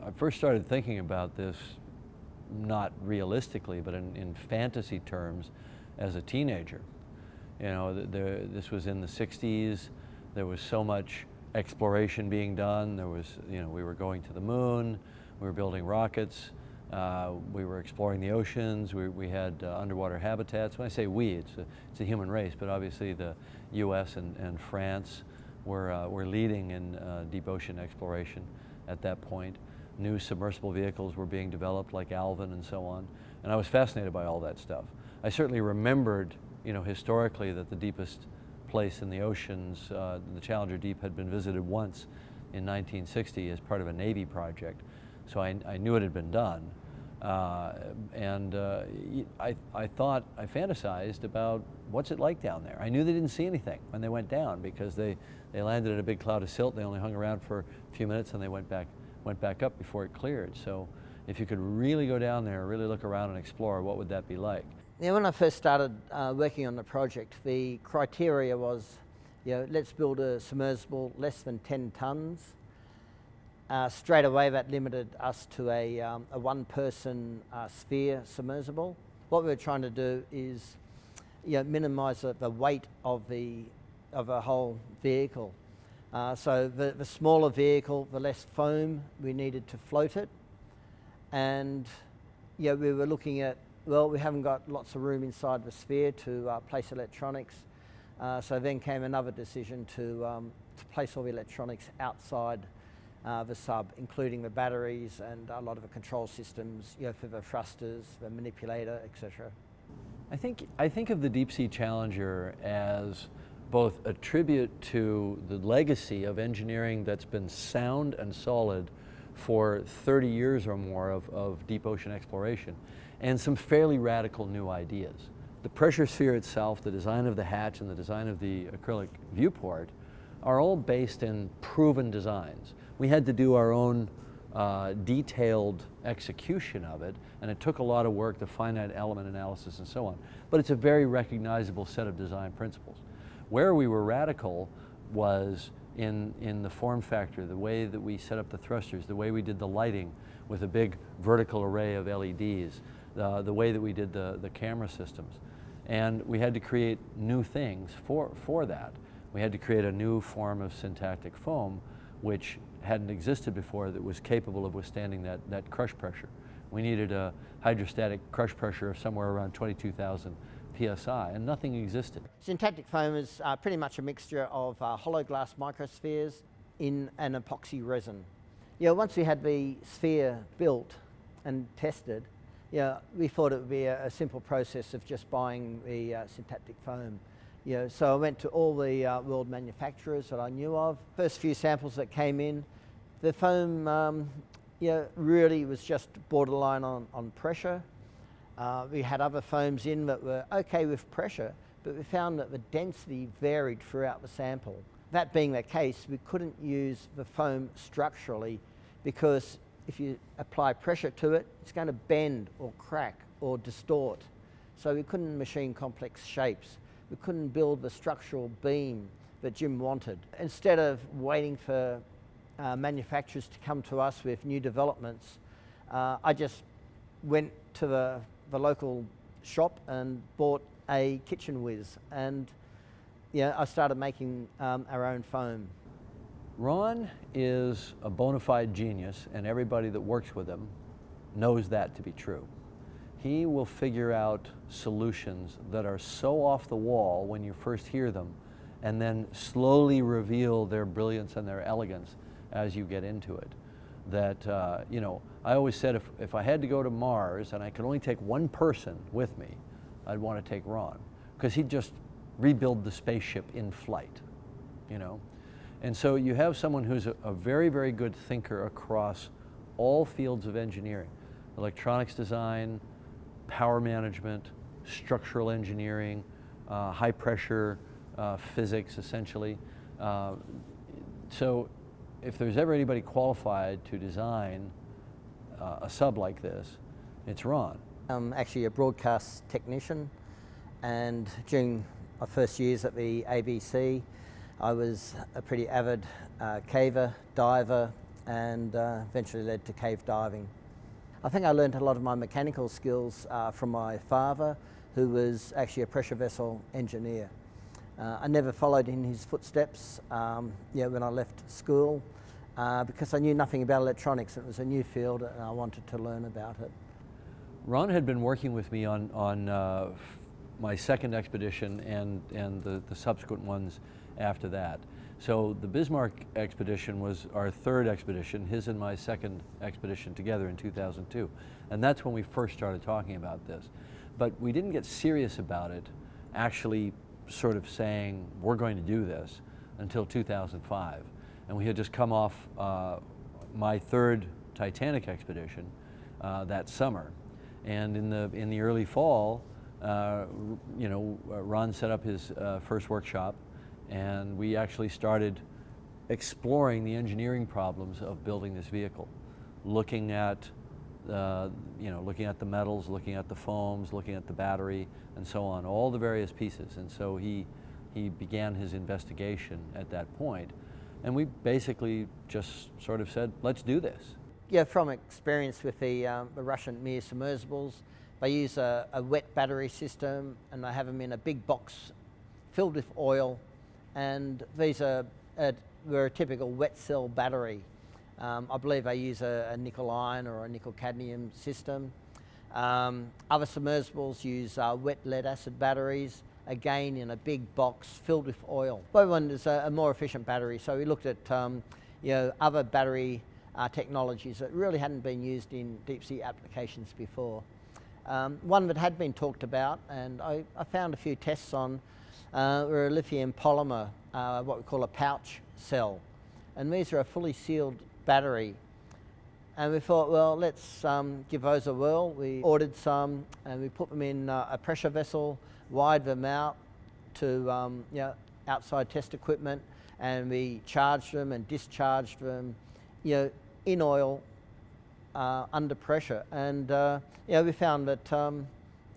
I first started thinking about this not realistically, but in fantasy terms as a teenager. You know, this was in the 60s. There was so much exploration being done. There was, you know, we were going to the moon, we were building rockets, we were exploring the oceans, we had underwater habitats. When I say we, it's a human race, but obviously the US and France were leading in deep ocean exploration at that point. New submersible vehicles were being developed like Allum and so on. And I was fascinated by all that stuff. I certainly remembered, you know, historically that the deepest place in the oceans, the Challenger Deep, had been visited once in 1960 as part of a Navy project. So I knew it had been done. I fantasized about what's it like down there. I knew they didn't see anything when they went down because they landed in a big cloud of silt. They only hung around for a few minutes and they went back up before it cleared. So if you could really go down there, really look around and explore, what would that be like? Now, when I first started working on the project, the criteria was, you know, let's build a submersible less than 10 tons. Straight away, that limited us to a one-person sphere submersible. What we were trying to do is, you know, minimise the weight of a whole vehicle. So the smaller vehicle, the less foam we needed to float it, and yeah, we were looking at, well, we haven't got lots of room inside the sphere to place electronics. So then came another decision to place all the electronics outside the sub, including the batteries and a lot of the control systems, you know, for the thrusters, the manipulator, etc. I think of the Deep Sea Challenger as both a tribute to the legacy of engineering that's been sound and solid for 30 years or more of deep ocean exploration, and some fairly radical new ideas. The pressure sphere itself, the design of the hatch and the design of the acrylic viewport are all based in proven designs. We had to do our own detailed execution of it, and it took a lot of work, the finite element analysis and so on. But it's a very recognizable set of design principles. Where we were radical was in the form factor, the way that we set up the thrusters, the way we did the lighting with a big vertical array of LEDs, the way that we did the camera systems. And we had to create new things for that. We had to create a new form of syntactic foam which hadn't existed before, that was capable of withstanding that crush pressure. We needed a hydrostatic crush pressure of somewhere around 22,000 psi, and nothing existed. Syntactic foam is pretty much a mixture of hollow glass microspheres in an epoxy resin. You know, once we had the sphere built and tested, you know, we thought it would be a simple process of just buying the syntactic foam. You know, so I went to all the world manufacturers that I knew of. First few samples that came in, the foam you know, really was just borderline on pressure. We had other foams in that were okay with pressure, but we found that the density varied throughout the sample. That being the case, we couldn't use the foam structurally, because if you apply pressure to it, it's going to bend or crack or distort. So we couldn't machine complex shapes. We couldn't build the structural beam that Jim wanted. Instead of waiting for manufacturers to come to us with new developments, I just went to the local shop and bought a kitchen whiz, and yeah, I started making our own foam. Ron is a bona fide genius, and everybody that works with him knows that to be true. He will figure out solutions that are so off the wall when you first hear them, and then slowly reveal their brilliance and their elegance as you get into it. That, you know, I always said if I had to go to Mars and I could only take one person with me, I'd want to take Ron, because he'd just rebuild the spaceship in flight, you know. And so you have someone who's a very, very good thinker across all fields of engineering: electronics design, power management, structural engineering, high pressure physics, essentially. So if there's ever anybody qualified to design a sub like this, it's Ron. I'm actually a broadcast technician, and during my first years at the ABC, I was a pretty avid caver, diver, and eventually led to cave diving. I think I learned a lot of my mechanical skills from my father, who was actually a pressure vessel engineer. I never followed in his footsteps when I left school because I knew nothing about electronics. It was a new field and I wanted to learn about it. Ron had been working with me on my second expedition and the subsequent ones after that. So the Bismarck Expedition was our third expedition, his and my second expedition together in 2002. And that's when we first started talking about this. But we didn't get serious about it, actually sort of saying, we're going to do this, until 2005. And we had just come off my third Titanic expedition that summer. And in the early fall, Ron set up his first workshop, and we actually started exploring the engineering problems of building this vehicle, looking at looking at the metals, looking at the foams, looking at the battery, and so on, all the various pieces. And so he began his investigation at that point, and we basically just sort of said, let's do this. Yeah, from experience with the Russian Mir submersibles, they use a wet battery system, and they have them in a big box filled with oil, and these were a typical wet cell battery. I believe they use a nickel iron or a nickel cadmium system. Other submersibles use wet lead acid batteries, again in a big box filled with oil. We wanted a more efficient battery, so we looked at other battery technologies that really hadn't been used in deep sea applications before. One that had been talked about, and I found a few tests on, were a lithium polymer, what we call a pouch cell. And these are a fully sealed battery. And we thought, well, let's give those a whirl. We ordered some and we put them in a pressure vessel, wired them out to outside test equipment, and we charged them and discharged them in oil under pressure. And we found that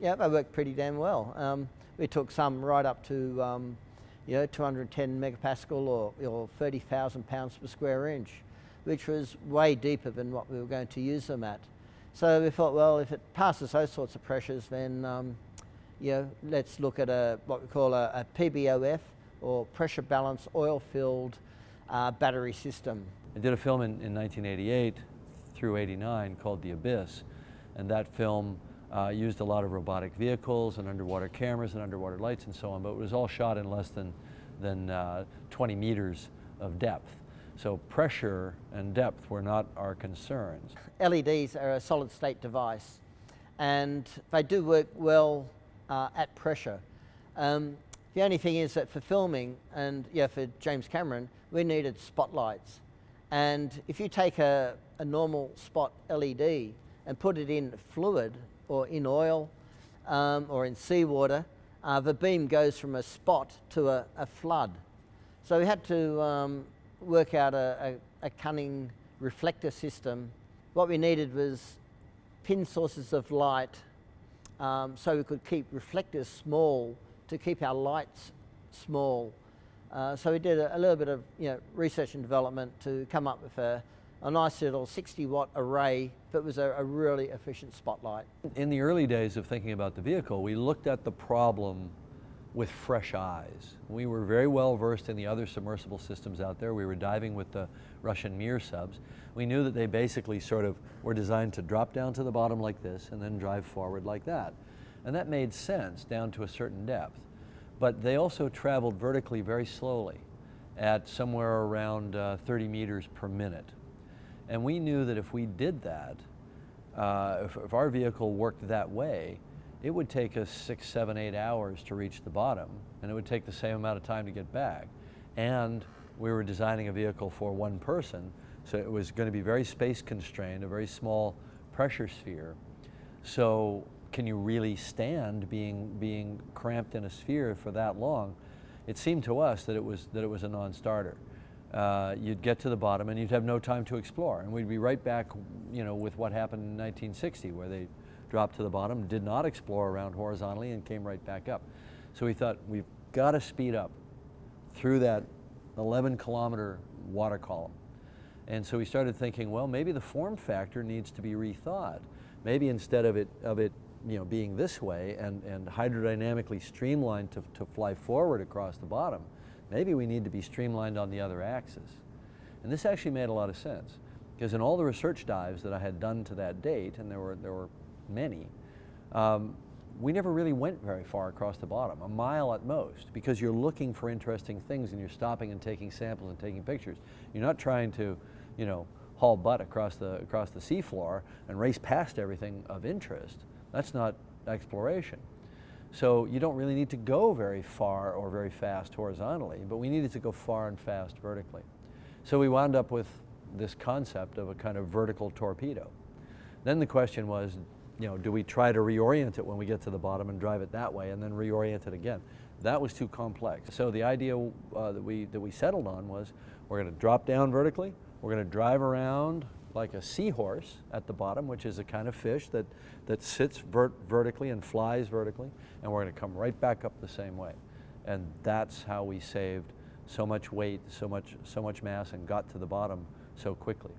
they worked pretty damn well. We took some right up to 210 megapascal or 30,000 pounds per square inch, which was way deeper than what we were going to use them at. So we thought, well, if it passes those sorts of pressures, then let's look at what we call a PBOF, or pressure balanced oil-filled battery system. I did a film in 1988 through 89 called The Abyss, and that film used a lot of robotic vehicles and underwater cameras and underwater lights and so on, but it was all shot in less than 20 meters of depth. So pressure and depth were not our concerns. LEDs are a solid state device, and they do work well at pressure. The only thing is that for filming, and for James Cameron, we needed spotlights. And if you take a normal spot LED and put it in fluid or in oil or in seawater, the beam goes from a spot to a flood. So we had to work out a cunning reflector system. What we needed was pin sources of light so we could keep reflectors small to keep our lights small. So we did a little bit of research and development to come up with a nice little 60-watt array that was a really efficient spotlight. In the early days of thinking about the vehicle, we looked at the problem with fresh eyes. We were very well versed in the other submersible systems out there. We were diving with the Russian Mir subs. We knew that they basically sort of were designed to drop down to the bottom like this and then drive forward like that. And that made sense down to a certain depth. But they also traveled vertically very slowly at somewhere around 30 meters per minute. And we knew that if we did that, if our vehicle worked that way, it would take us 6, 7, 8 hours to reach the bottom, and it would take the same amount of time to get back. And we were designing a vehicle for one person, so it was going to be very space constrained, a very small pressure sphere. So can you really stand being cramped in a sphere for that long? It seemed to us that it was a non-starter. You'd get to the bottom and you'd have no time to explore, and we'd be right back, with what happened in 1960, where they dropped to the bottom, did not explore around horizontally, and came right back up. So we thought, we've got to speed up through that 11-kilometer water column. And so we started thinking, well, maybe the form factor needs to be rethought. Maybe instead of it being this way and hydrodynamically streamlined to fly forward across the bottom, maybe we need to be streamlined on the other axis. And this actually made a lot of sense, because in all the research dives that I had done to that date, and there were many, we never really went very far across the bottom, a mile at most, because you're looking for interesting things and you're stopping and taking samples and taking pictures. You're not trying to, haul butt across the seafloor and race past everything of interest. That's not exploration. So you don't really need to go very far or very fast horizontally, but we needed to go far and fast vertically. So we wound up with this concept of a kind of vertical torpedo. Then the question was, do we try to reorient it when we get to the bottom and drive it that way and then reorient it again? That was too complex. So the idea that we settled on was, we're going to drop down vertically, we're going to drive around like a seahorse at the bottom, which is a kind of fish that sits vertically and flies vertically, and we're going to come right back up the same way. And that's how we saved so much weight, so much mass, and got to the bottom so quickly.